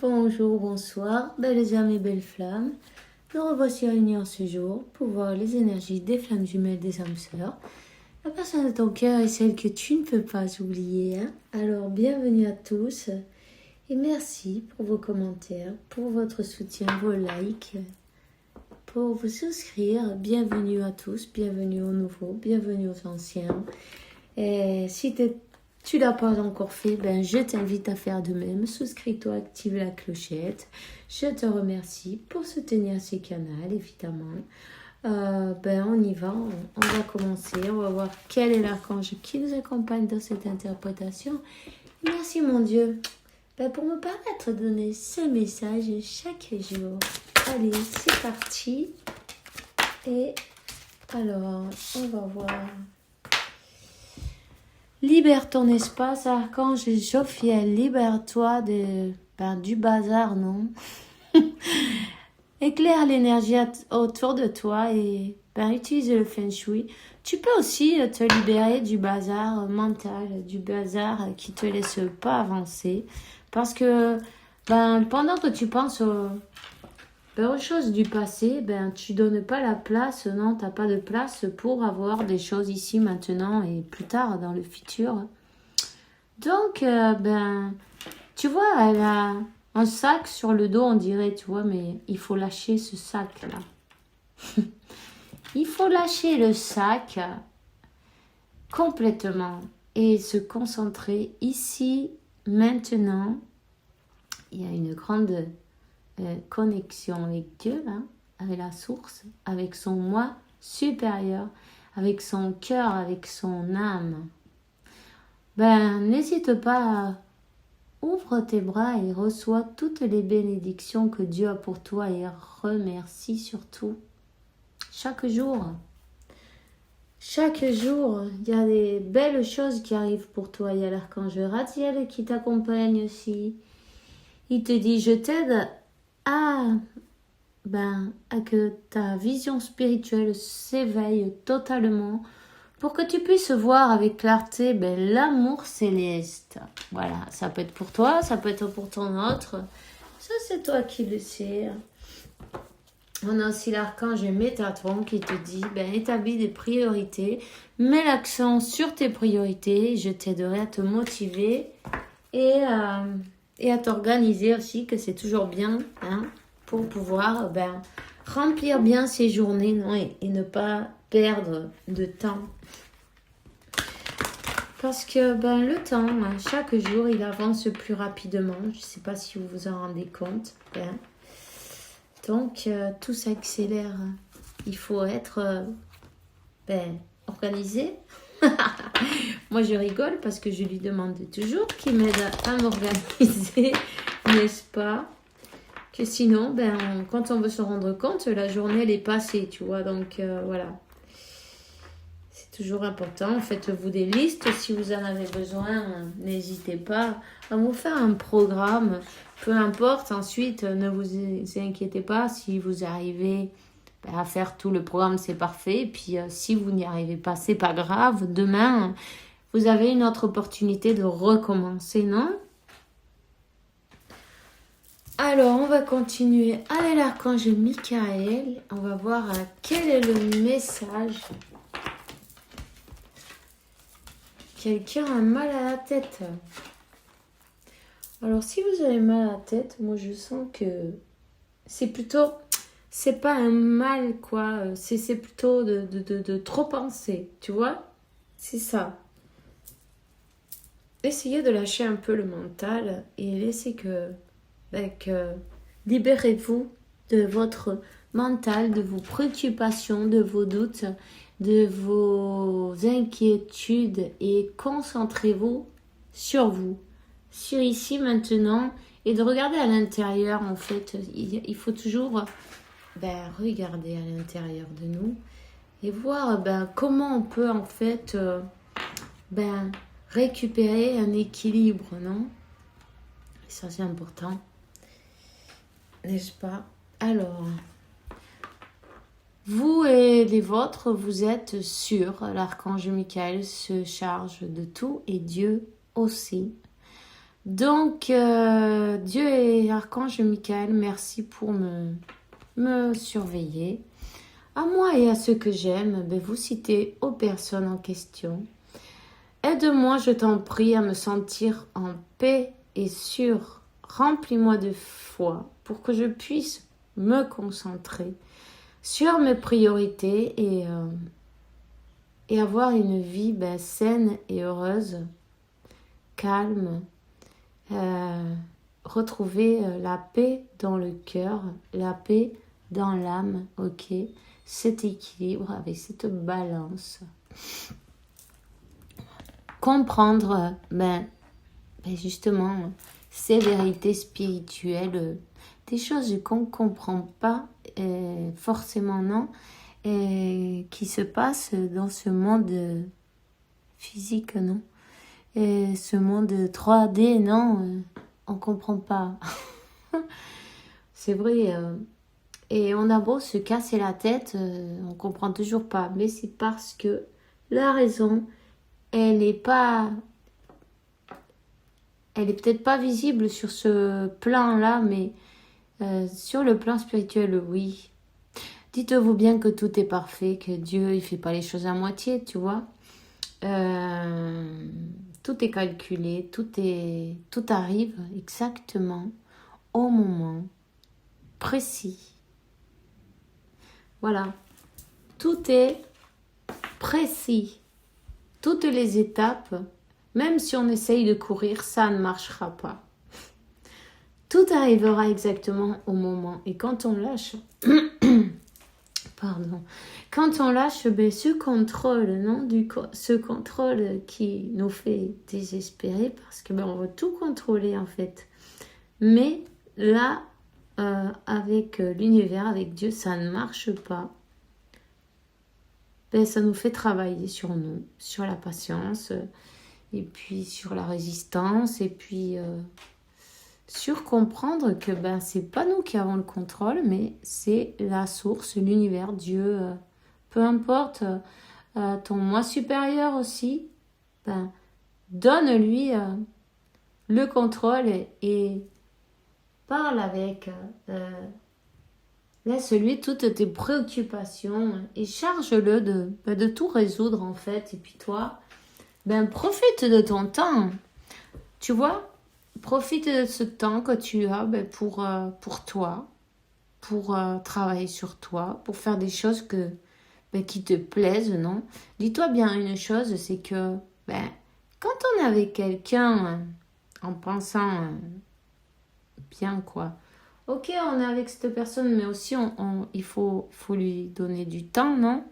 Bonjour, bonsoir, belles âmes et belles flammes. Nous revoici réunis en ce jour pour voir les énergies des flammes jumelles des âmes sœurs. La personne de ton cœur est celle que tu ne peux pas oublier. Alors, bienvenue à tous et merci pour vos commentaires, pour votre soutien, vos likes, pour vous souscrire. Bienvenue à tous, bienvenue aux nouveaux, bienvenue aux anciens. Et si tu l'as pas encore fait, je t'invite à faire de même. Souscris-toi, active la clochette. Je te remercie pour soutenir ce canal, évidemment. On y va, on va commencer. On va voir quel est l'archange qui nous accompagne dans cette interprétation. Merci mon Dieu pour me permettre de donner ce message chaque jour. Allez, c'est parti. Et alors, on va voir... Libère ton espace, archange Jophiel, libère-toi du bazar, non? Éclaire l'énergie autour de toi et utilise le feng shui. Tu peux aussi te libérer du bazar mental, du bazar qui te laisse pas avancer. Parce que pendant que tu penses aux choses du passé, tu donnes pas la place, non, t'as pas de place pour avoir des choses ici, maintenant et plus tard dans le futur. Donc, tu vois, elle a un sac sur le dos, on dirait, tu vois, mais il faut lâcher ce sac-là. Il faut lâcher le sac complètement et se concentrer ici, maintenant. Il y a une grande... connexion avec Dieu, avec la source, avec son moi supérieur, avec son cœur, avec son âme. N'hésite pas, ouvre tes bras et reçois toutes les bénédictions que Dieu a pour toi et remercie surtout. Chaque jour, il y a des belles choses qui arrivent pour toi. Il y a l'archange Ratziel qui t'accompagne aussi. Il te dit, je t'aide à que ta vision spirituelle s'éveille totalement pour que tu puisses voir avec clarté l'amour céleste. Voilà, ça peut être pour toi, ça peut être pour ton autre. Ça, c'est toi qui le sais. On a aussi l'archange Métatron qui te dit établis des priorités, mets l'accent sur tes priorités, je t'aiderai à te motiver et à t'organiser aussi, que c'est toujours bien pour pouvoir remplir bien ses journées, non, et ne pas perdre de temps. Parce que le temps, chaque jour, il avance plus rapidement. Je ne sais pas si vous vous en rendez compte. Donc, tout s'accélère. Il faut être organisé. Moi, je rigole parce que je lui demande toujours qu'il m'aide à m'organiser, n'est-ce pas? Que sinon, quand on veut se rendre compte, la journée, elle est passée, tu vois. Donc, voilà. C'est toujours important. Faites-vous des listes. Si vous en avez besoin, n'hésitez pas à vous faire un programme. Peu importe. Ensuite, ne vous inquiétez pas. Si vous arrivez à faire tout le programme, c'est parfait. Et puis, si vous n'y arrivez pas, c'est pas grave. Demain, vous avez une autre opportunité de recommencer, non? Alors, on va continuer avec l'archange Michael. On va voir quel est le message. Quelqu'un a mal à la tête. Alors, si vous avez mal à la tête, moi, je sens que c'est plutôt... C'est pas un mal, quoi. C'est plutôt de trop penser, tu vois? C'est ça. Essayez de lâcher un peu le mental et laissez que libérez-vous de votre mental, de vos préoccupations, de vos doutes, de vos inquiétudes et concentrez-vous sur vous, sur ici maintenant et de regarder à l'intérieur. En fait, il faut toujours regarder à l'intérieur de nous et voir comment on peut en fait récupérer un équilibre, non? Et ça, c'est important. N'est-ce pas? Alors, vous et les vôtres, vous êtes sûrs, l'archange Michael se charge de tout et Dieu aussi. Donc, Dieu et Archange Michael, merci pour me surveiller. À moi et à ceux que j'aime, vous citez aux personnes en question. Aide-moi, je t'en prie, à me sentir en paix et sûr. Remplis-moi de foi pour que je puisse me concentrer sur mes priorités et avoir une vie saine et heureuse, calme, retrouver la paix dans le cœur, la paix dans l'âme, ok, cet équilibre avec cette balance. Comprendre, justement, ces vérités spirituelles, des choses qu'on ne comprend pas forcément, non, qui se passent dans ce monde physique, non, ce monde 3D, non, on ne comprend pas. C'est vrai, et on a beau se casser la tête, on ne comprend toujours pas, mais c'est parce que la raison, elle est peut-être pas visible sur ce plan-là, mais sur le plan spirituel, oui. Dites-vous bien que tout est parfait, que Dieu, il fait pas les choses à moitié, tu vois. Tout est calculé, tout arrive exactement au moment précis. Voilà. Tout est précis. Toutes les étapes, même si on essaye de courir, ça ne marchera pas. Tout arrivera exactement au moment. Et quand on lâche, quand on lâche ce contrôle, non, ce contrôle qui nous fait désespérer parce que on veut tout contrôler en fait. Mais là, avec l'univers, avec Dieu, ça ne marche pas. Ça nous fait travailler sur nous, sur la patience, et puis sur la résistance, et puis sur comprendre que c'est pas nous qui avons le contrôle, mais c'est la source, l'univers, Dieu, peu importe, ton moi supérieur aussi, donne-lui le contrôle et parle avec, laisse-lui toutes tes préoccupations et charge-le de tout résoudre en fait. Et puis toi, profite de ton temps, tu vois. Profite de ce temps que tu as pour toi, pour travailler sur toi, pour faire des choses qui te plaisent, non? Dis-toi bien une chose, c'est que quand on est avec quelqu'un en pensant bien quoi, ok, on est avec cette personne, mais aussi il faut lui donner du temps, non?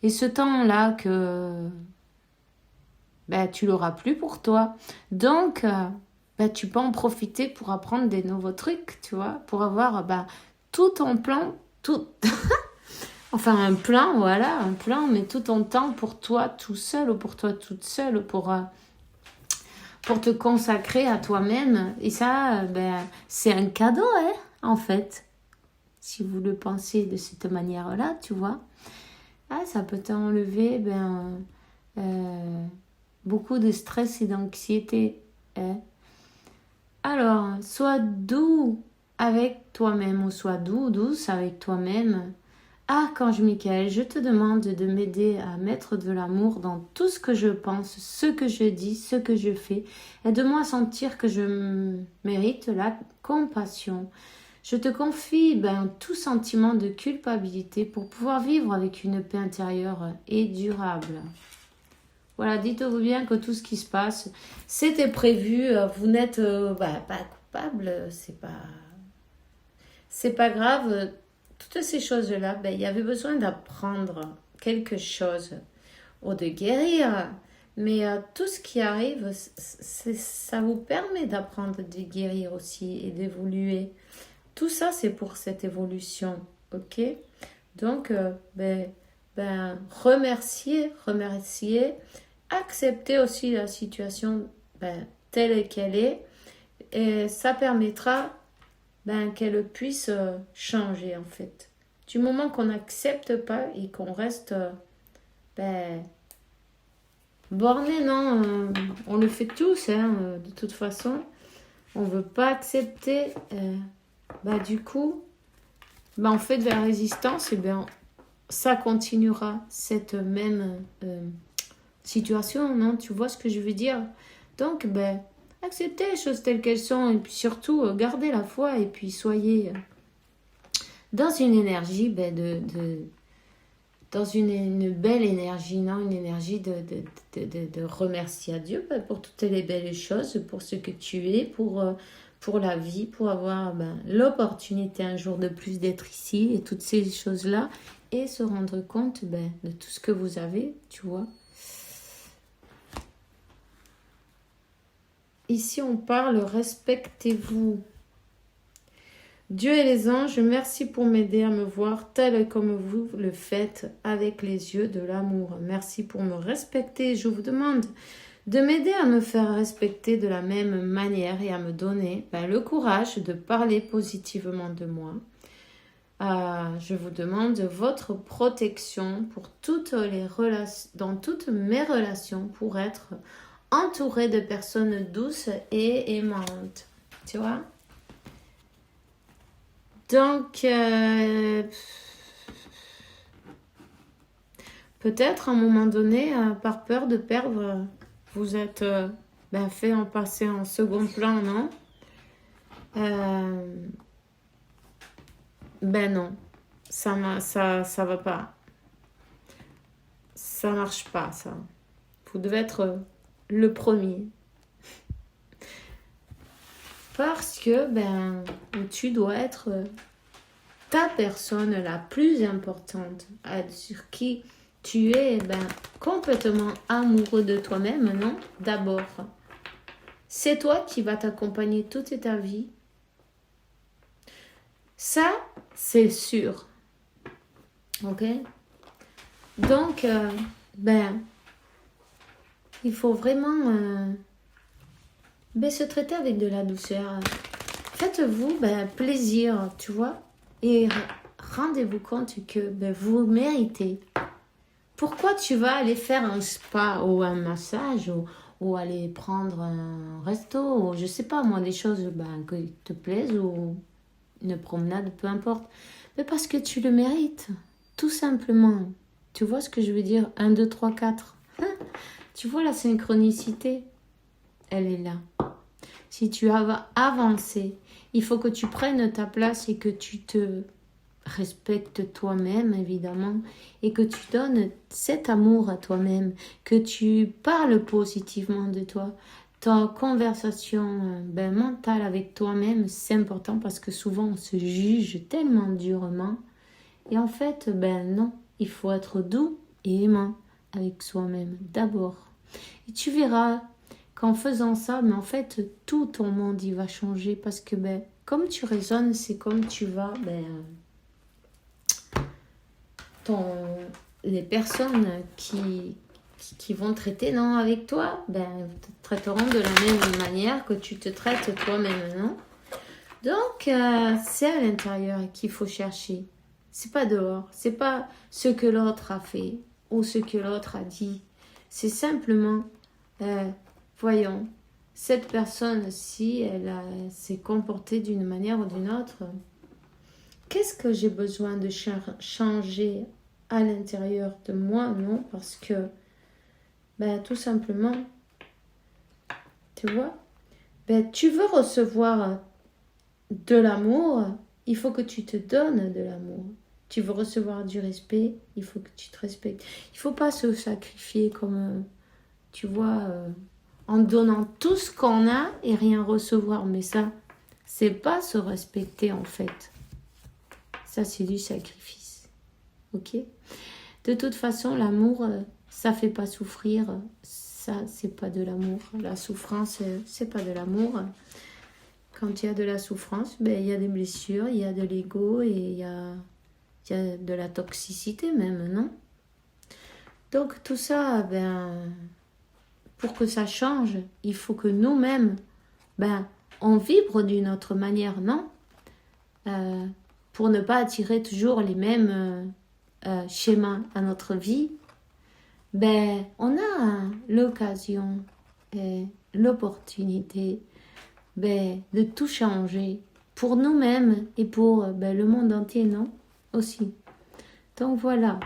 Et ce temps-là que tu l'auras plus pour toi. Donc, tu peux en profiter pour apprendre des nouveaux trucs, tu vois, pour avoir tout ton plan, tout... enfin, un plan, voilà, un plan, mais tout ton temps pour toi tout seul ou pour toi toute seule, pour te consacrer à toi-même. Et ça, c'est un cadeau, hein, en fait. Si vous le pensez de cette manière-là, tu vois. Ça peut t'enlever beaucoup de stress et d'anxiété. Hein. Alors, sois doux avec toi-même ou sois douce avec toi-même. Archange Michael, je te demande de m'aider à mettre de l'amour dans tout ce que je pense, ce que je dis, ce que je fais. Aide-moi à sentir que je mérite la compassion. Je te confie tout sentiment de culpabilité pour pouvoir vivre avec une paix intérieure et durable. Voilà, dites-vous bien que tout ce qui se passe, c'était prévu. Vous n'êtes pas coupable, c'est pas grave. Toutes ces choses-là, il y avait besoin d'apprendre quelque chose ou de guérir. Mais tout ce qui arrive, ça vous permet d'apprendre, de guérir aussi et d'évoluer. Tout ça, c'est pour cette évolution, ok? Donc, remercier, accepter aussi la situation telle qu'elle est, et ça permettra qu'elle puisse changer en fait. Du moment qu'on n'accepte pas et qu'on reste borné, non, on le fait tous, hein, de toute façon. On ne veut pas accepter. Du coup, on fait de la résistance, et bien, ça continuera cette même situation, non? Tu vois ce que je veux dire? Donc, acceptez les choses telles qu'elles sont, et puis surtout, gardez la foi, et puis soyez dans une énergie dans une belle énergie, non? Une énergie de remercier à Dieu pour toutes les belles choses, pour ce que tu es, pour la vie, pour avoir l'opportunité un jour de plus d'être ici et toutes ces choses-là, et se rendre compte de tout ce que vous avez, tu vois. Ici, on parle, respectez-vous. Dieu et les anges, merci pour m'aider à me voir tel comme vous le faites avec les yeux de l'amour. Merci pour me respecter. Je vous demande de m'aider à me faire respecter de la même manière et à me donner le courage de parler positivement de moi. Je vous demande votre protection pour dans toutes mes relations pour être entourée de personnes douces et aimantes. Tu vois? Donc, peut-être à un moment donné, par peur de perdre, vous êtes fait en passer en second plan, non? Non, ça va pas. Ça marche pas, ça. Vous devez être le premier. Parce que, tu dois être ta personne la plus importante, sur qui tu es complètement amoureux de toi-même, non? D'abord, c'est toi qui vas t'accompagner toute ta vie. Ça, c'est sûr. Ok? Donc, il faut vraiment se traiter avec de la douceur. Faites-vous plaisir, tu vois? Et rendez-vous compte que vous méritez. Pourquoi tu vas aller faire un spa ou un massage ou aller prendre un resto ou je sais pas moi, des choses qui te plaisent ou une promenade, peu importe. Mais parce que tu le mérites, tout simplement. Tu vois ce que je veux dire? 1, 2, 3, 4. Tu vois la synchronicité? Elle est là. Si tu vas avancer, il faut que tu prennes ta place et que tu te respectes toi-même, évidemment, et que tu donnes cet amour à toi-même, que tu parles positivement de toi. Ta conversation mentale avec toi-même, c'est important parce que souvent on se juge tellement durement. Et en fait, non, il faut être doux et aimant avec soi-même d'abord. Et tu verras qu'en faisant ça, mais en fait, tout ton monde il va changer parce que comme tu raisonnes, c'est comme tu vas les personnes qui vont traiter avec toi, te traiteront de la même manière que tu te traites toi-même, non? Donc, c'est à l'intérieur qu'il faut chercher. C'est pas dehors. C'est pas ce que l'autre a fait ou ce que l'autre a dit. C'est simplement, voyons, cette personne, si elle s'est comportée d'une manière ou d'une autre, qu'est-ce que j'ai besoin de changer à l'intérieur de moi? Non, parce que, tout simplement, tu vois, tu veux recevoir de l'amour, il faut que tu te donnes de l'amour. Tu veux recevoir du respect, il faut que tu te respectes. Il ne faut pas se sacrifier comme, tu vois, en donnant tout ce qu'on a et rien recevoir. Mais ça, c'est pas se respecter en fait. Ça, c'est du sacrifice. Ok? De toute façon, l'amour, ça fait pas souffrir. Ça, c'est pas de l'amour. La souffrance, c'est pas de l'amour. Quand il y a de la souffrance, il y a des blessures, il y a de l'ego et il y a de la toxicité même, non? Donc tout ça, pour que ça change, il faut que nous-mêmes, on vibre d'une autre manière, non? Pour ne pas attirer toujours les mêmes schémas à notre vie, on a l'occasion et l'opportunité de tout changer pour nous-mêmes et pour le monde entier, non? Aussi. Donc voilà.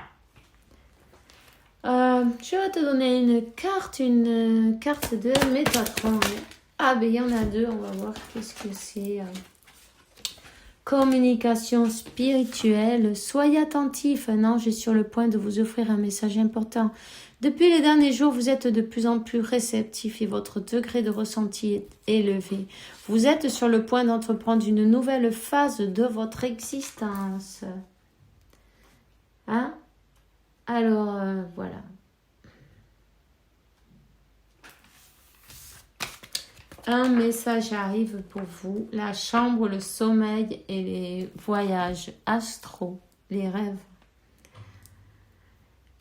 Je vais te donner une carte de Métatron. Ah, il y en a deux, on va voir qu'est-ce que c'est. Communication spirituelle. Soyez attentif, un ange est sur le point de vous offrir un message important. Depuis les derniers jours, vous êtes de plus en plus réceptif et votre degré de ressenti est élevé. Vous êtes sur le point d'entreprendre une nouvelle phase de votre existence. Hein? Alors, voilà. Un message arrive pour vous. La chambre, le sommeil et les voyages astraux, les rêves.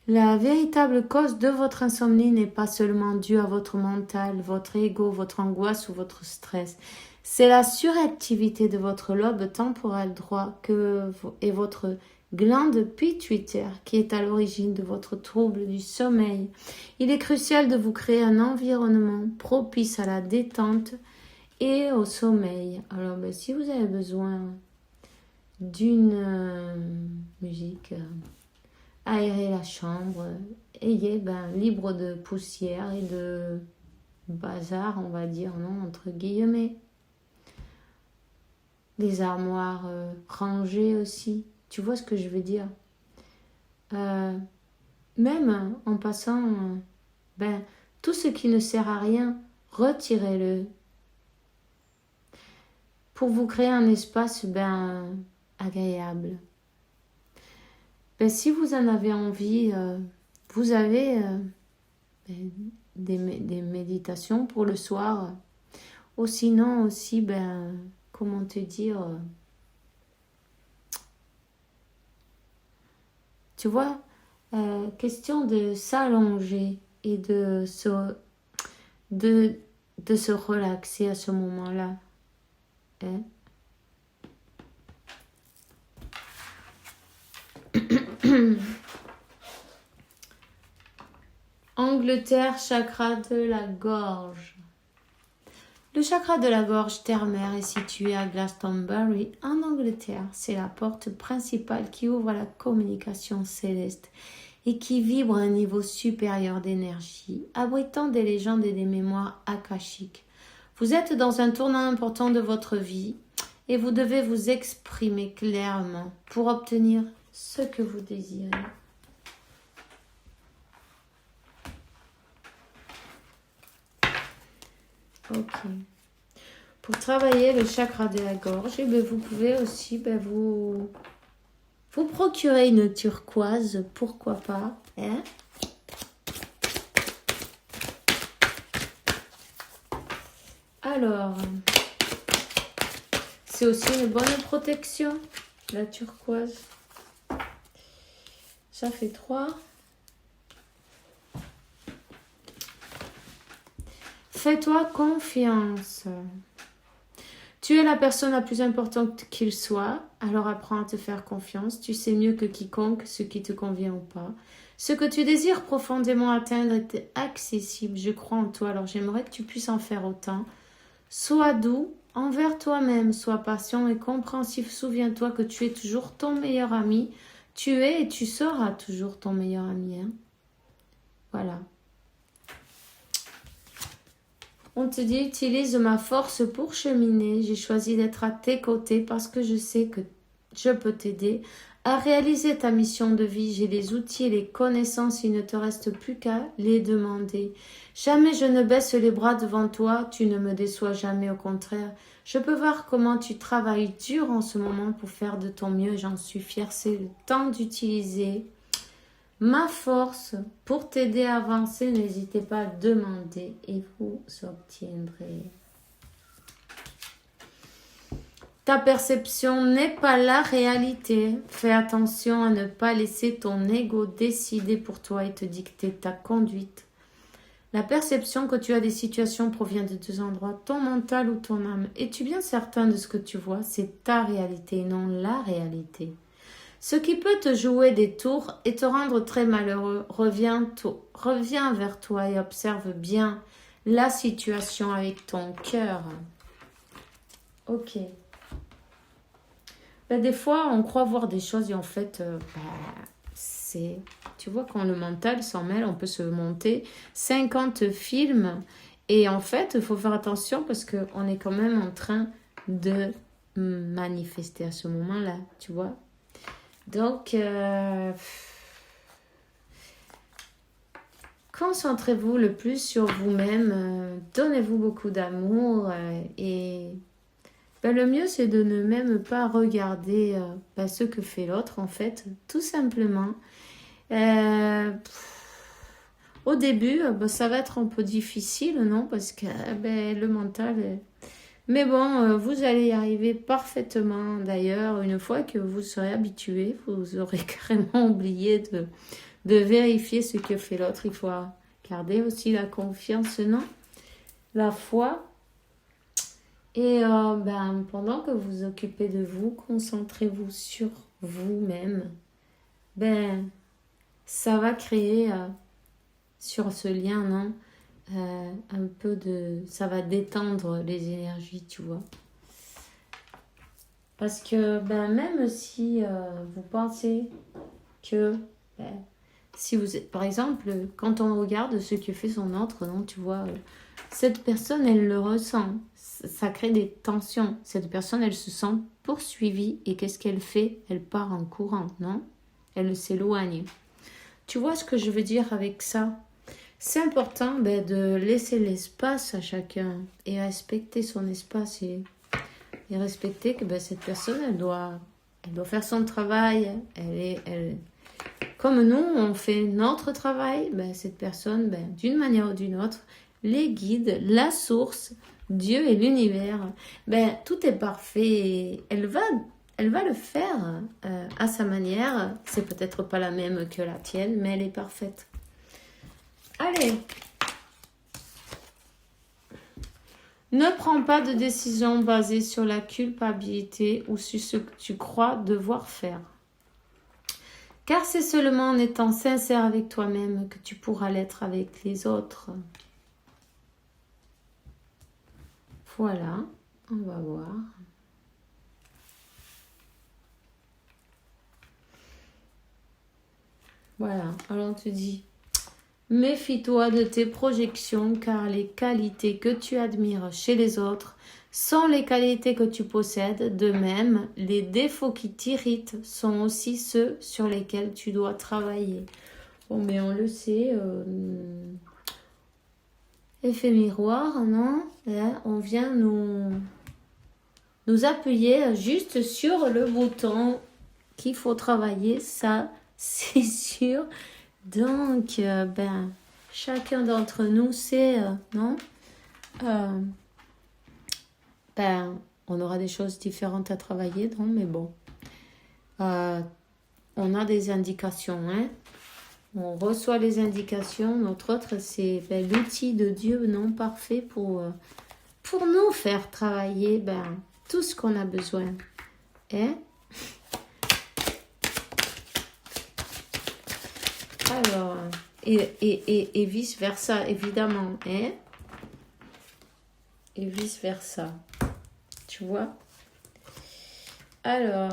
La véritable cause de votre insomnie n'est pas seulement due à votre mental, votre ego, votre angoisse ou votre stress. C'est la suractivité de votre lobe temporel droit et votre glande pituitaire qui est à l'origine de votre trouble du sommeil. Il est crucial de vous créer un environnement propice à la détente et au sommeil. Alors, si vous avez besoin d'une musique, aérer la chambre, ayez libre de poussière et de bazar, on va dire, non, entre guillemets. Des armoires rangées aussi. Tu vois ce que je veux dire? Même en passant, tout ce qui ne sert à rien, retirez-le. Pour vous créer un espace agréable. Si vous en avez envie, vous avez des méditations pour le soir. Ou sinon aussi, comment te dire... Tu vois, question de s'allonger et de se relaxer à ce moment-là. Hein? Angleterre, chakra de la gorge. Le chakra de la gorge terre-mère est situé à Glastonbury, en Angleterre. C'est la porte principale qui ouvre à la communication céleste et qui vibre à un niveau supérieur d'énergie, abritant des légendes et des mémoires akashiques. Vous êtes dans un tournant important de votre vie et vous devez vous exprimer clairement pour obtenir ce que vous désirez. Ok. Pour travailler le chakra de la gorge, vous pouvez aussi vous procurer une turquoise, pourquoi pas. Hein? Alors, c'est aussi une bonne protection, la turquoise. Ça fait 3. Fais-toi confiance. Tu es la personne la plus importante qu'il soit, alors apprends à te faire confiance. Tu sais mieux que quiconque ce qui te convient ou pas. Ce que tu désires profondément atteindre est accessible. Je crois en toi, alors j'aimerais que tu puisses en faire autant. Sois doux envers toi-même, sois patient et compréhensif. Souviens-toi que tu es toujours ton meilleur ami. Tu es et tu seras toujours ton meilleur ami. Hein? Voilà. On te dit, utilise ma force pour cheminer. J'ai choisi d'être à tes côtés parce que je sais que je peux t'aider à réaliser ta mission de vie. J'ai les outils et les connaissances. Il ne te reste plus qu'à les demander. Jamais je ne baisse les bras devant toi. Tu ne me déçois jamais, au contraire. Je peux voir comment tu travailles dur en ce moment pour faire de ton mieux. J'en suis fière. C'est le temps d'utiliser ma force pour t'aider à avancer. N'hésitez pas à demander et vous obtiendrez. Ta perception n'est pas la réalité. Fais attention à ne pas laisser ton ego décider pour toi et te dicter ta conduite. La perception que tu as des situations provient de 2 endroits, ton mental ou ton âme. Es-tu bien certain de ce que tu vois? C'est ta réalité et non la réalité. Ce qui peut te jouer des tours et te rendre très malheureux, reviens vers toi et observe bien la situation avec ton cœur. Ok. Ben, des fois, on croit voir des choses et en fait, c'est... Tu vois, quand le mental s'en mêle, on peut se monter 50 films. Et en fait, il faut faire attention parce qu'on est quand même en train de manifester à ce moment-là, tu vois. Donc, concentrez-vous le plus sur vous-même. Donnez-vous beaucoup d'amour et... Ben, le mieux, c'est de ne même pas regarder ce que fait l'autre, en fait, tout simplement. Au début, ça va être un peu difficile, non? Parce que le mental... Mais bon, vous allez y arriver parfaitement. D'ailleurs, une fois que vous serez habitué, vous aurez carrément oublié de vérifier ce que fait l'autre. Il faut garder aussi la confiance, non? La foi. Et pendant que vous vous occupez de vous, concentrez-vous sur vous-même. Ça va créer sur ce lien, non? Un peu de... Ça va détendre les énergies, tu vois. Parce que même si vous pensez que... si vous êtes... Par exemple, quand on regarde ce que fait son autre, non, tu vois... cette personne, elle le ressent. Ça crée des tensions. Cette personne, elle se sent poursuivie. Et qu'est-ce qu'elle fait? Elle part en courant, non? Elle s'éloigne. Tu vois ce que je veux dire avec ça? C'est important de laisser l'espace à chacun et respecter son espace et respecter que cette personne, elle doit faire son travail. Comme nous, on fait notre travail, cette personne, d'une manière ou d'une autre, les guides, la source, Dieu et l'univers, tout est parfait. Elle va le faire à sa manière. C'est peut-être pas la même que la tienne, mais elle est parfaite. Allez. Ne prends pas de décision basée sur la culpabilité ou sur ce que tu crois devoir faire. Car c'est seulement en étant sincère avec toi-même que tu pourras l'être avec les autres. Voilà, on va voir. Voilà, alors on te dit, méfie-toi de tes projections car les qualités que tu admires chez les autres sont les qualités que tu possèdes. De même, les défauts qui t'irritent sont aussi ceux sur lesquels tu dois travailler. Bon, mais on le sait, effet miroir, non? Là, on vient nous appuyer juste sur le bouton qu'il faut travailler, ça, c'est sûr. Donc, chacun d'entre nous sait, non? On aura des choses différentes à travailler, non? Mais bon, on a des indications, hein? On reçoit les indications. Notre autre, c'est l'outil de Dieu, non, parfait pour nous faire travailler tout ce qu'on a besoin. Hein? Alors, et vice-versa, évidemment. Hein? Et vice-versa. Tu vois? Alors,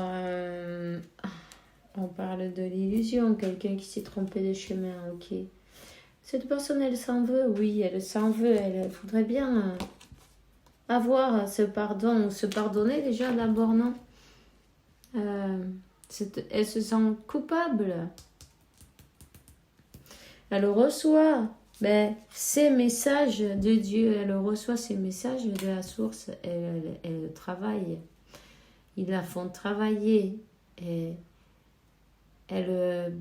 on parle de l'illusion. Quelqu'un qui s'est trompé de chemin, ok. Cette personne, elle s'en veut? Oui, elle s'en veut. Elle voudrait bien avoir ce pardon, se pardonner déjà d'abord, non? Elle se sent coupable. Elle reçoit ces messages de Dieu, elle reçoit ces messages de la source, elle travaille, ils la font travailler, et elle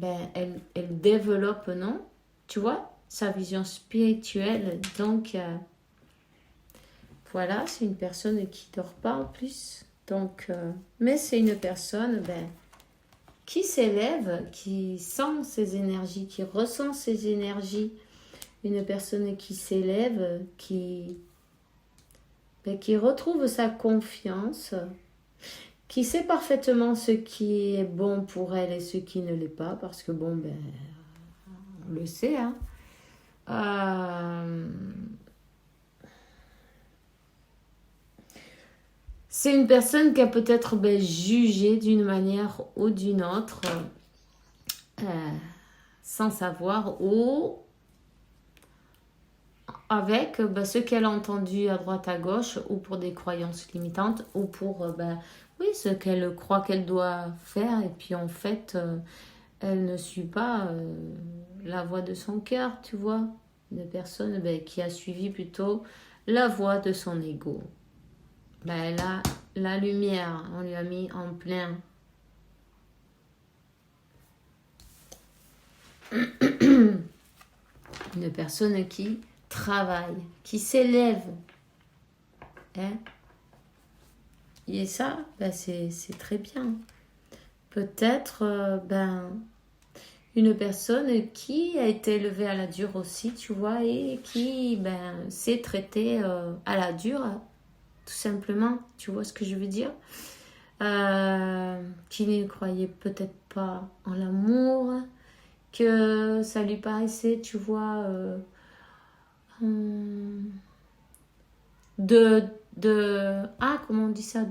développe, non? Tu vois, sa vision spirituelle. Donc, voilà, c'est une personne qui ne dort pas en plus. Donc, mais c'est une personne qui s'élève, qui sent ses énergies, qui ressent ses énergies. Une personne qui s'élève, qui retrouve sa confiance, qui sait parfaitement ce qui est bon pour elle et ce qui ne l'est pas, parce que on le sait, hein. C'est une personne qui a peut-être jugé d'une manière ou d'une autre, sans savoir, ou avec ce qu'elle a entendu à droite à gauche, ou pour des croyances limitantes, ou pour oui, ce qu'elle croit qu'elle doit faire, et puis en fait, elle ne suit pas la voix de son cœur, tu vois. Une personne qui a suivi plutôt la voix de son ego. Là, la lumière, on lui a mis en plein. Une personne qui travaille, qui s'élève. Hein? Et ça, c'est très bien. Peut-être, une personne qui a été élevée à la dure aussi, tu vois, et qui, s'est traitée à la dure, tout simplement. Tu vois ce que je veux dire? Qui ne croyait peut-être pas en l'amour, que ça lui paraissait, tu vois, comment on dit ça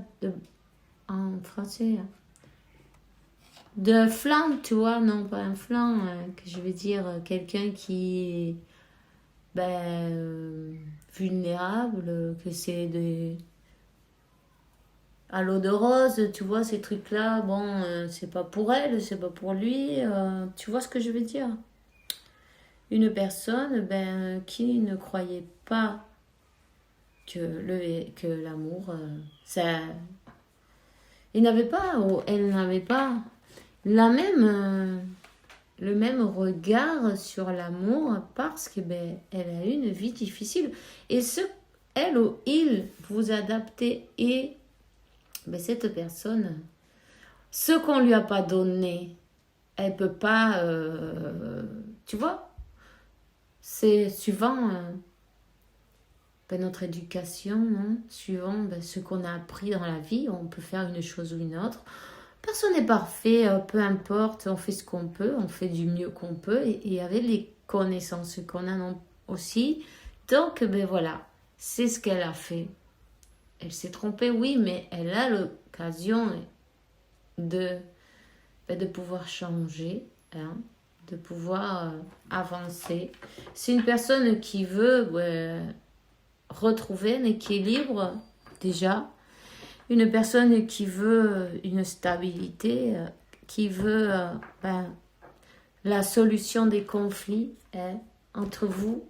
en français? De flanc, tu vois, non pas un flanc, que je veux dire, quelqu'un qui est vulnérable, que c'est à l'eau de rose, tu vois, ces trucs-là, c'est pas pour elle, c'est pas pour lui, tu vois ce que je veux dire? Une personne, qui ne croyait pas que l'amour, ça... Elle n'avait pas le même regard sur l'amour parce que elle a eu une vie difficile. Et elle ou il vous adaptez et cette personne, ce qu'on lui a pas donné, elle peut pas, tu vois, c'est suivant notre éducation, hein, suivant ce qu'on a appris dans la vie, on peut faire une chose ou une autre. Personne n'est parfait, peu importe, on fait ce qu'on peut, on fait du mieux qu'on peut et avec les connaissances qu'on a aussi. Donc, voilà, c'est ce qu'elle a fait. Elle s'est trompée, oui, mais elle a l'occasion de pouvoir changer, hein, de pouvoir avancer. C'est une personne qui veut retrouver un équilibre déjà. Une personne qui veut une stabilité, qui veut la solution des conflits entre vous.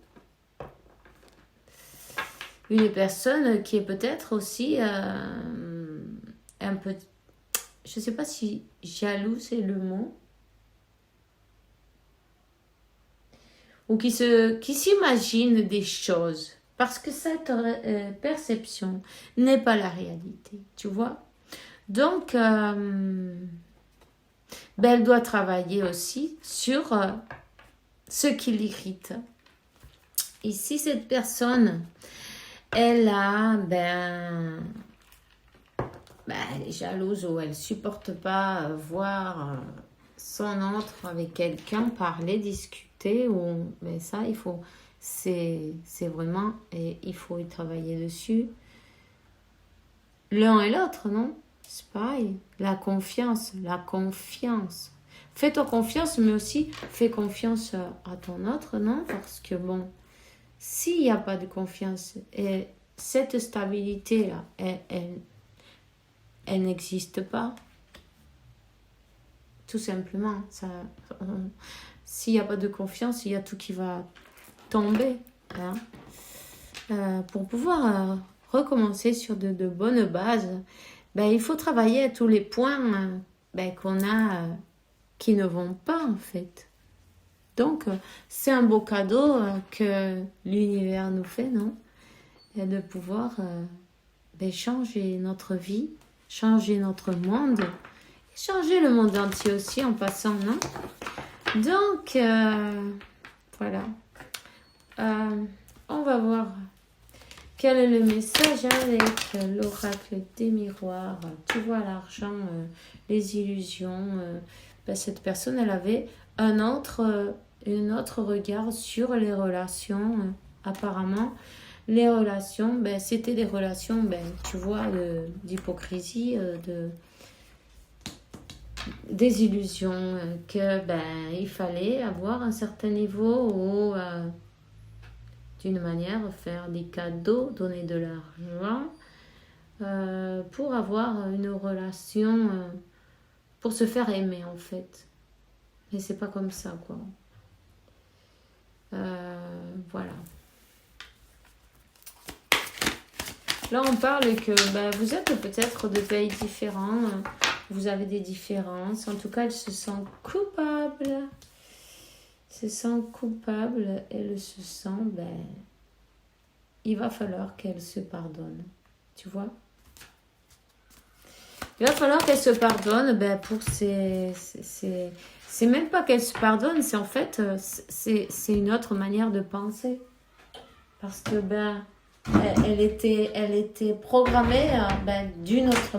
Une personne qui est peut-être aussi un peu, je ne sais pas si jaloux c'est le mot, ou qui s'imagine des choses. Parce que cette perception n'est pas la réalité, tu vois. Donc, elle doit travailler aussi sur ce qui l'irrite. Et si cette personne, elle a, elle est jalouse ou elle ne supporte pas voir son autre avec quelqu'un, parler, discuter, mais ça, il faut... C'est vraiment, et il faut y travailler dessus. L'un et l'autre, non? C'est pareil. La confiance. Fais-toi confiance, mais aussi fais confiance à ton autre, non? Parce que s'il n'y a pas de confiance, et cette stabilité-là, elle n'existe pas. Tout simplement. S'il n'y a pas de confiance, il y a tout qui va tomber, hein. Pour pouvoir recommencer sur de bonnes bases, il faut travailler à tous les points qu'on a qui ne vont pas en fait. Donc c'est un beau cadeau que l'univers nous fait, non? Et de pouvoir changer notre vie, changer notre monde, et changer le monde entier aussi en passant, non? Donc voilà. On va voir quel est le message avec l'oracle des miroirs. Tu vois l'argent, les illusions. Cette personne, elle avait un autre regard sur les relations, apparemment. Les relations, ben, c'était des relations, ben, tu vois, d'hypocrisie, des illusions, que ben, il fallait avoir un certain niveau ou d'une manière faire des cadeaux, donner de l'argent pour avoir une relation, pour se faire aimer en fait. Mais c'est pas comme ça quoi. Voilà. Là, on parle que ben, vous êtes peut-être de pays différents, vous avez des différences. En tout cas, elle se sent coupable. Se sent coupable, elle se sent, ben, il va falloir qu'elle se pardonne. Tu vois? Il va falloir qu'elle se pardonne ben, pour c'est même pas qu'elle se pardonne, c'est en fait, c'est une autre manière de penser. Parce que, ben, elle était programmée ben, d'une autre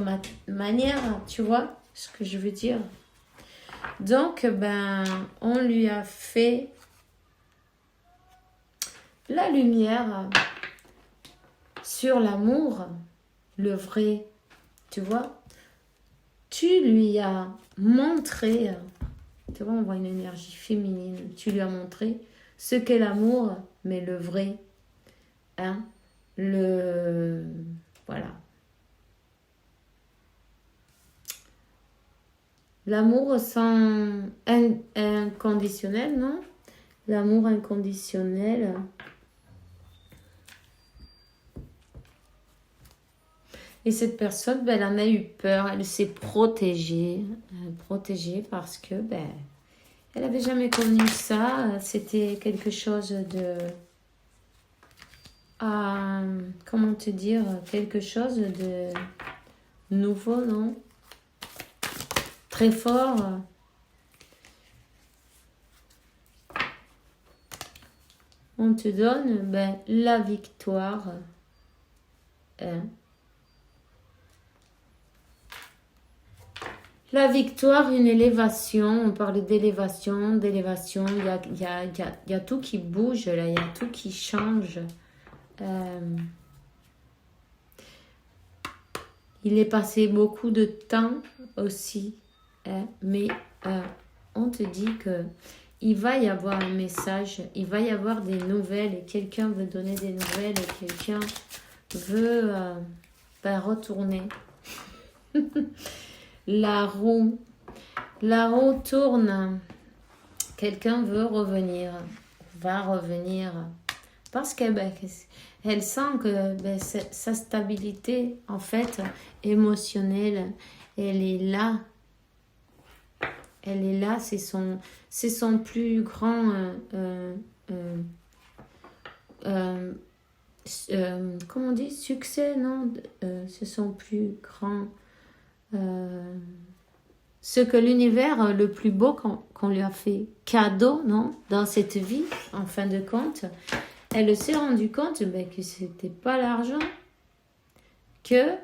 manière, tu vois ce que je veux dire. Donc, ben, on lui a fait la lumière sur l'amour, le vrai, tu vois. Tu lui as montré, tu vois, on voit une énergie féminine, tu lui as montré ce qu'est l'amour, mais le vrai, hein, voilà. L'amour sans inconditionnel, non? L'amour inconditionnel. Et cette personne, ben, elle en a eu peur, elle s'est protégée parce que ben, elle n'avait jamais connu ça. C'était quelque chose de... comment te dire? Quelque chose de nouveau, non? Très fort. On te donne ben, la victoire. Hein? La victoire, une élévation. On parle d'élévation. Il y a tout qui bouge, là. Il y a tout qui change. Il est passé beaucoup de temps aussi. Hein, mais on te dit que il va y avoir un message. Il va y avoir des nouvelles. Et quelqu'un veut donner des nouvelles. Et quelqu'un veut ben, retourner. La roue tourne. Quelqu'un veut revenir, va revenir. Parce que ben, elle sent que ben, sa stabilité, en fait, émotionnelle, elle est là. Elle est là, c'est son plus grand... comment on dit? Succès, non? C'est son plus grand... ce que l'univers le plus beau qu'on lui a fait cadeau, non, dans cette vie, en fin de compte, elle s'est rendue compte ben, que c'était pas l'argent, que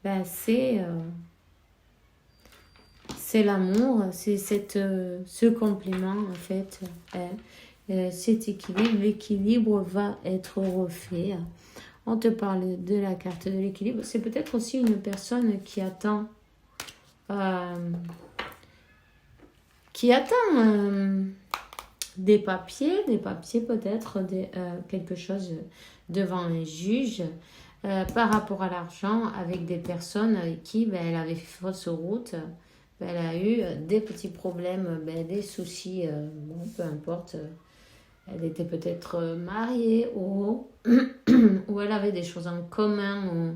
ben, c'est l'amour, c'est ce complément en fait, cet équilibre. L'équilibre va être refait. On te parle de la carte de l'équilibre. C'est peut-être aussi une personne qui attend des papiers peut-être, quelque chose devant un juge par rapport à l'argent, avec des personnes avec qui ben, elle avait fait fausse route, ben, elle a eu des petits problèmes, ben, des soucis, bon, peu importe, elle était peut-être mariée ou, ou elle avait des choses en commun, ou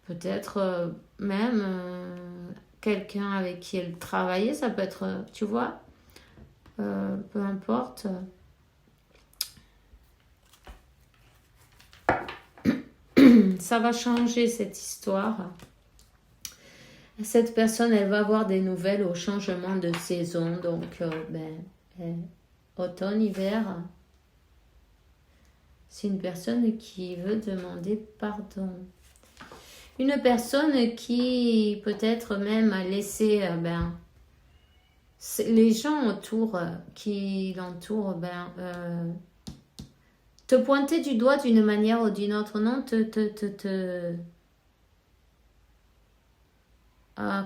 peut-être même quelqu'un avec qui elle travaillait, ça peut être, tu vois, peu importe. Ça va changer cette histoire. Cette personne, elle va avoir des nouvelles au changement de saison, donc automne, hiver. C'est une personne qui veut demander pardon. Une personne qui peut-être même a laissé les gens autour qui l'entourent te pointer du doigt d'une manière ou d'une autre, non,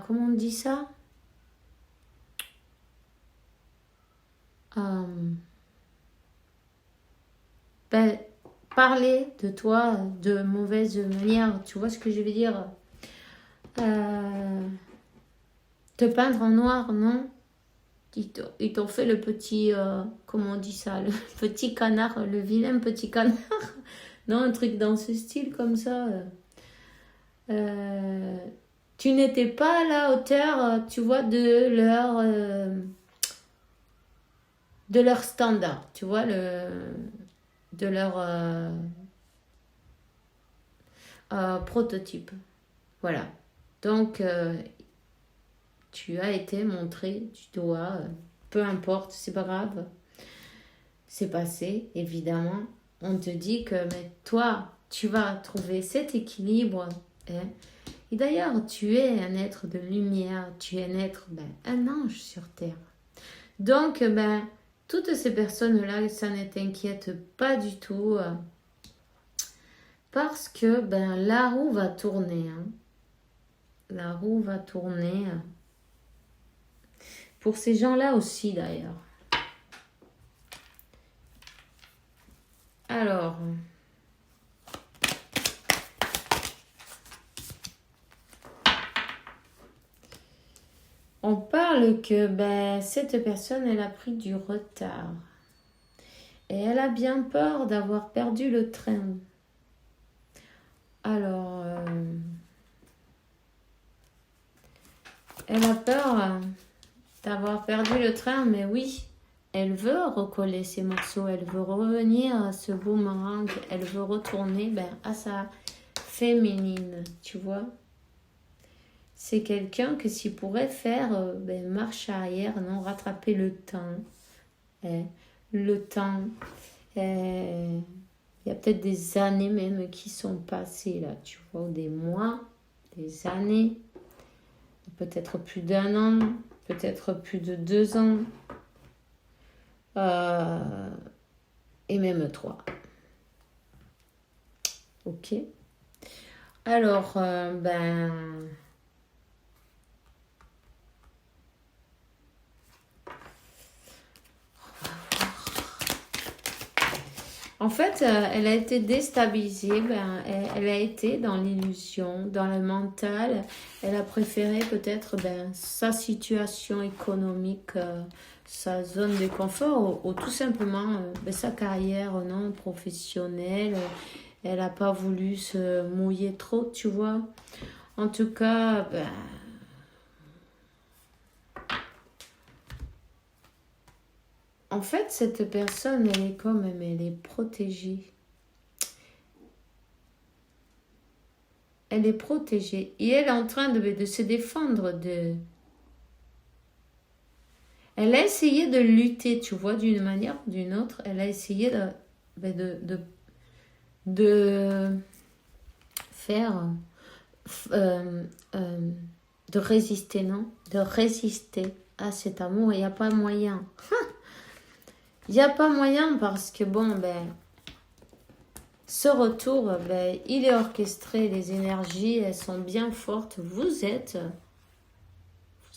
comment on dit ça? Ben, parler de toi de mauvaise manière, tu vois ce que je veux dire? Te peindre en noir, non? Ils t'ont fait le petit, comment on dit ça? Le petit canard, le vilain petit canard. Non, un truc dans ce style comme ça. Tu n'étais pas à la hauteur, tu vois, de leur standard, tu vois, de leur prototype. Voilà. Donc, tu as été montré du doigt, peu importe, c'est pas grave. C'est passé, évidemment. On te dit que mais toi, tu vas trouver cet équilibre. Hein. Et d'ailleurs, tu es un être de lumière, tu es un être, un ange sur terre. Donc, toutes ces personnes-là, ça ne t'inquiète pas du tout. Parce que la roue va tourner. Hein. La roue va tourner. Pour ces gens-là aussi, d'ailleurs. Alors, on parle que cette personne, elle a pris du retard. Et elle a bien peur d'avoir perdu le train. Alors, elle a peur d'avoir perdu le train, mais oui, elle veut recoller ses morceaux, elle veut revenir à ce boomerang, elle veut retourner à sa féminine, tu vois. C'est quelqu'un que s'il pourrait faire marche arrière, non, rattraper le temps. Le temps. Il y a peut-être des années même qui sont passées là, tu vois, ou des mois, des années, peut-être plus d'1 an, peut-être plus de 2 ans, et même 3. Ok. Alors, en fait, elle a été déstabilisée, elle a été dans l'illusion, dans le mental. Elle a préféré peut-être sa situation économique, sa zone de confort, ou tout simplement sa carrière non professionnelle. Elle n'a pas voulu se mouiller trop, tu vois. En tout cas, en fait, cette personne, elle est quand même, elle est protégée. Elle est protégée. Et elle est en train de se défendre de... Elle a essayé de lutter, tu vois, d'une manière ou d'une autre. Elle a essayé de faire... de résister, non? De résister à cet amour. Il n'y a pas moyen. Il n'y a pas moyen parce que, ce retour, il est orchestré. Les énergies, elles sont bien fortes. Vous êtes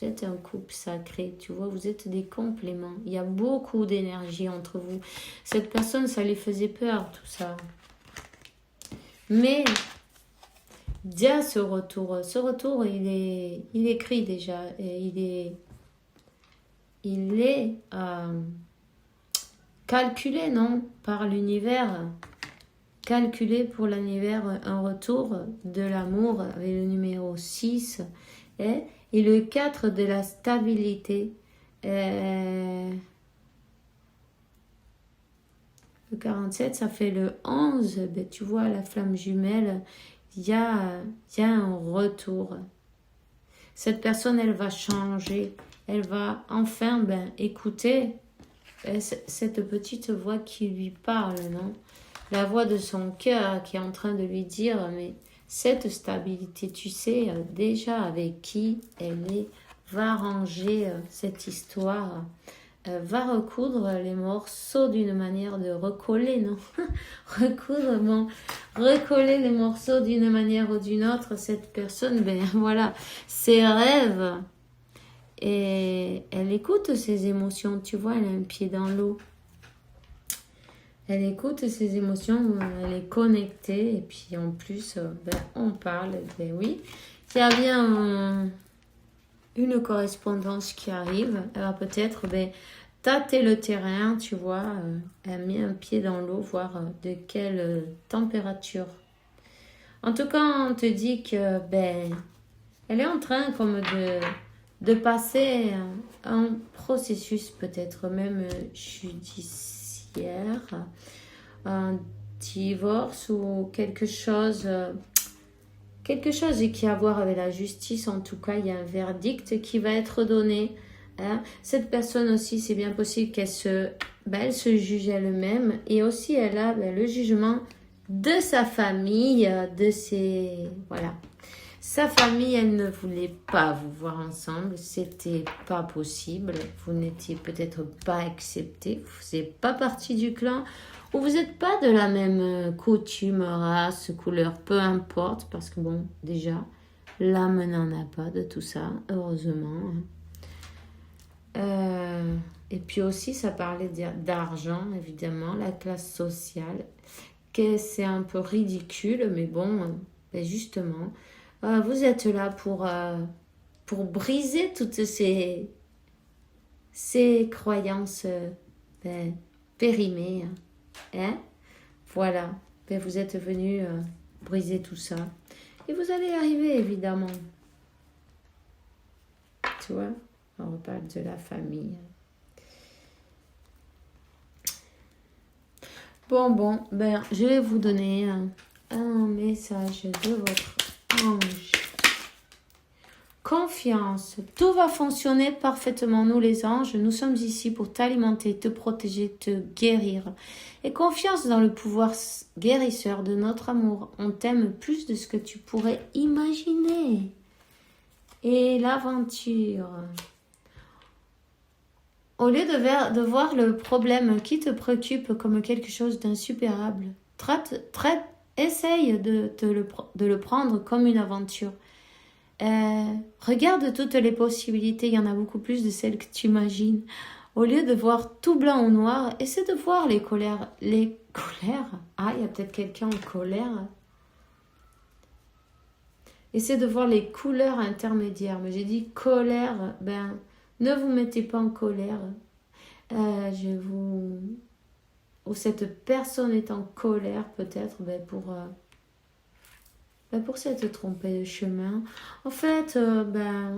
un couple sacré, tu vois, vous êtes des compléments. Il y a beaucoup d'énergie entre vous. Cette personne, ça lui faisait peur, tout ça. Mais, il y a ce retour. Ce retour, il est écrit déjà. Et il est calculé, non? Par l'univers. Calculé pour l'univers, un retour de l'amour avec le numéro 6. Et le 4 de la stabilité. Le 47, ça fait le 11. Tu vois, la flamme jumelle, il y a un retour. Cette personne, elle va changer. Elle va enfin écouter cette petite voix qui lui parle, non? La voix de son cœur qui est en train de lui dire, mais cette stabilité, tu sais déjà avec qui elle est, va ranger cette histoire va recoudre les morceaux d'une manière de recoller, non? Recoudre, bon, recoller les morceaux d'une manière ou d'une autre, cette personne, ben voilà, ses rêves. Et elle écoute ses émotions, tu vois, elle a un pied dans l'eau. Elle écoute ses émotions, elle est connectée, et puis en plus, ben, on parle, ben oui. Il y a bien une correspondance qui arrive, elle va peut-être ben, tâter le terrain, tu vois, elle met un pied dans l'eau, voir de quelle température. En tout cas, on te dit que ben, elle est en train comme de passer un processus peut-être même judiciaire, un divorce ou quelque chose qui a à voir avec la justice. En tout cas, il y a un verdict qui va être donné. Hein. Cette personne aussi, c'est bien possible elle se juge elle-même et aussi elle a le jugement de sa famille, de ses... Voilà. Sa famille, elle ne voulait pas vous voir ensemble, c'était pas possible, vous n'étiez peut-être pas accepté, vous faisiez pas partie du clan, ou vous n'êtes pas de la même coutume, race, couleur, peu importe, parce que bon, déjà, l'âme n'en a pas de tout ça, heureusement. Et puis aussi, ça parlait d'argent, évidemment, la classe sociale, que c'est un peu ridicule, mais bon, ben justement... vous êtes là pour briser toutes ces croyances périmées. Hein? Voilà. Ben, vous êtes venu briser tout ça. Et vous allez y arriver, évidemment. Tu vois? On reparle de la famille. Bon. Ben, je vais vous donner un message de votre ange. Confiance. Tout va fonctionner parfaitement. Nous les anges, nous sommes ici pour t'alimenter, te protéger, te guérir. Et confiance dans le pouvoir guérisseur de notre amour. On t'aime plus de ce que tu pourrais imaginer. Et l'aventure. Au lieu de voir le problème qui te préoccupe comme quelque chose d'insupérable, essaye de le prendre comme une aventure. Regarde toutes les possibilités, il y en a beaucoup plus de celles que tu imagines. Au lieu de voir tout blanc ou noir, essaie de voir les colères. Les colères? Ah, il y a peut-être quelqu'un en colère. Essaie de voir les couleurs intermédiaires. Mais j'ai dit colère, ben, ne vous mettez pas en colère. Ou cette personne est en colère peut-être pour s'être trompé de chemin. En fait,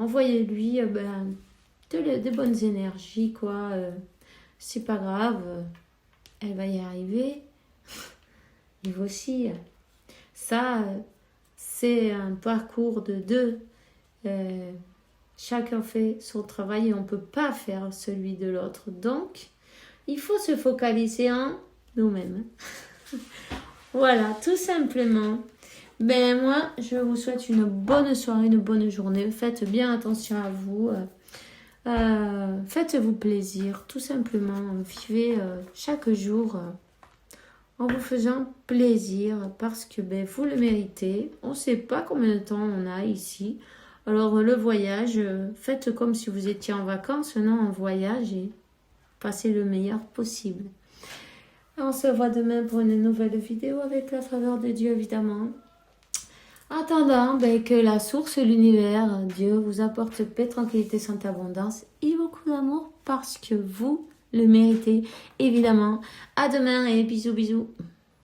envoyez-lui des bonnes énergies, quoi. C'est pas grave, elle va y arriver. Il aussi. Ça, c'est un parcours de deux. Chacun fait son travail et on ne peut pas faire celui de l'autre. Donc, il faut se focaliser en nous-mêmes. Voilà, tout simplement. Ben moi, je vous souhaite une bonne soirée, une bonne journée. Faites bien attention à vous. Faites-vous plaisir, tout simplement. Vivez chaque jour en vous faisant plaisir parce que vous le méritez. On ne sait pas combien de temps on a ici. Alors le voyage, faites comme si vous étiez en vacances, non en voyage et passez le meilleur possible. On se voit demain pour une nouvelle vidéo avec la faveur de Dieu, évidemment. En attendant, que la source, l'univers, Dieu vous apporte paix, tranquillité, sainte abondance et beaucoup d'amour parce que vous le méritez, évidemment. À demain et bisous.